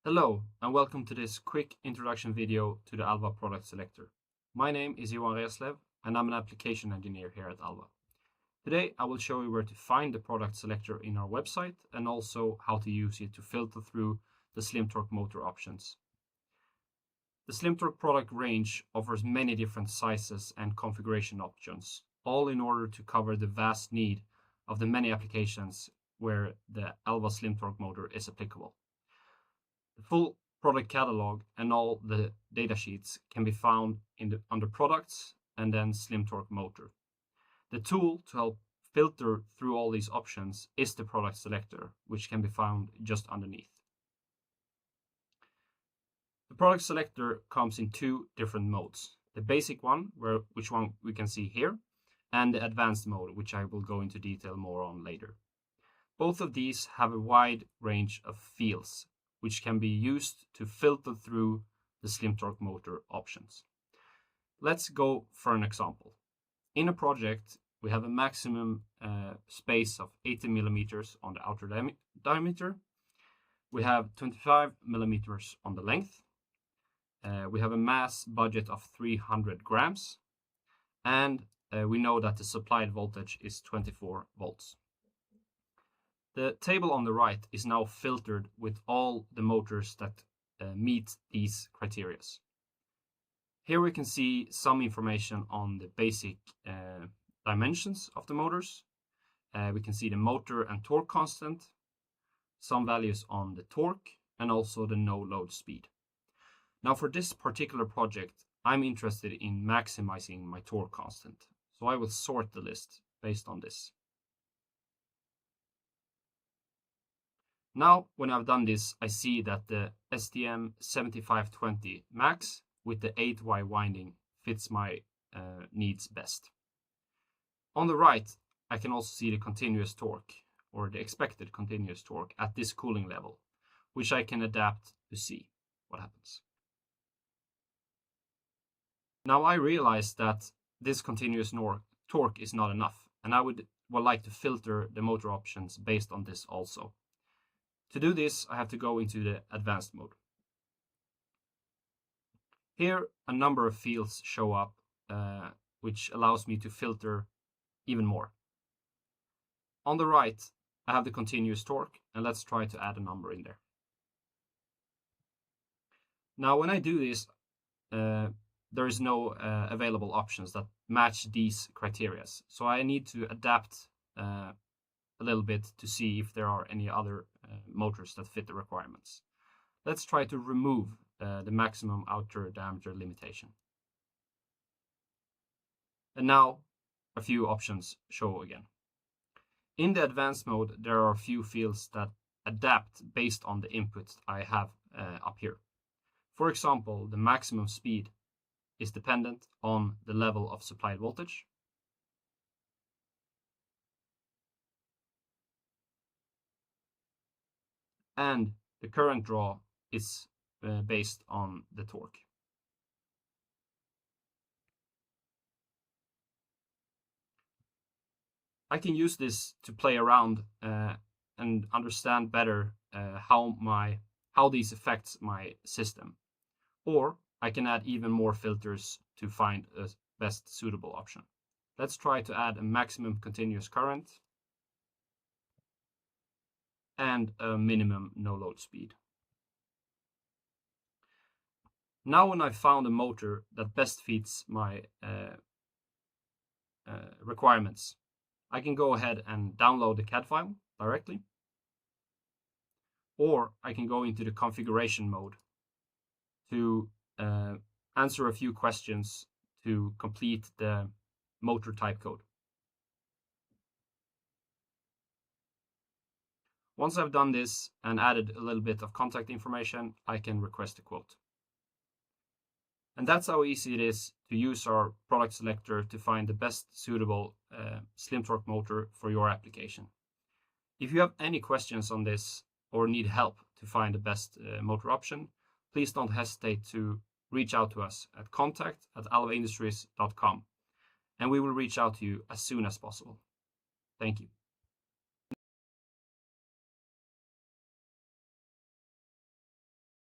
Hello and welcome to this quick introduction video to the Alva Product Selector. My name is Johan Reerslev and I'm an application engineer here at Alva. Today I will show you where to find the product selector in our website and also how to use it to filter through the SlimTorq motor options. The SlimTorq product range offers many different sizes and configuration options, all in order to cover the vast need of the many applications where the Alva SlimTorq motor is applicable. The full product catalog and all the datasheets can be found under Products and then SlimTorq Motor. The tool to help filter through all these options is the Product Selector, which can be found just underneath. The Product Selector comes in two different modes. The basic one, which one we can see here, and the advanced mode, which I will go into detail more on later. Both of these have a wide range of fields, which can be used to filter through the SlimTorq motor options. Let's go for an example. In a project, we have a maximum space of 80 millimeters on the outer diameter. We have 25 millimeters on the length. We have a mass budget of 300 grams. And we know that the supplied voltage is 24 volts. The table on the right is now filtered with all the motors that meet these criteria. Here we can see some information on the basic dimensions of the motors. We can see the motor and torque constant, some values on the torque, and also the no-load speed. Now for this particular project, I'm interested in maximizing my torque constant, so I will sort the list based on this. Now, when I've done this, I see that the STM7520 Max with the 8Y winding fits my needs best. On the right, I can also see the continuous torque, or the expected continuous torque at this cooling level, which I can adapt to see what happens. Now I realize that this continuous torque is not enough, and I would like to filter the motor options based on this also. To do this, I have to go into the advanced mode. Here, a number of fields show up, which allows me to filter even more. On the right, I have the continuous torque, and let's try to add a number in there. Now, when I do this, there is no available options that match these criteria. So I need to adapt a little bit to see if there are any other motors that fit the requirements. Let's try to remove the maximum outer diameter limitation. And now a few options show again. In the advanced mode, there are a few fields that adapt based on the input I have up here. For example, the maximum speed is dependent on the level of supplied voltage. And the current draw is based on the torque. I can use this to play around and understand better how these affects my system. Or I can add even more filters to find a best suitable option. Let's try to add a maximum continuous current and a minimum no-load speed. Now when I've found a motor that best fits my requirements, I can go ahead and download the CAD file directly, or I can go into the configuration mode to answer a few questions to complete the motor type code. Once I've done this and added a little bit of contact information, I can request a quote. And that's how easy it is to use our product selector to find the best suitable SlimTorq motor for your application. If you have any questions on this or need help to find the best motor option, please don't hesitate to reach out to us at contact@alvaindustries.com, and we will reach out to you as soon as possible. Thank you.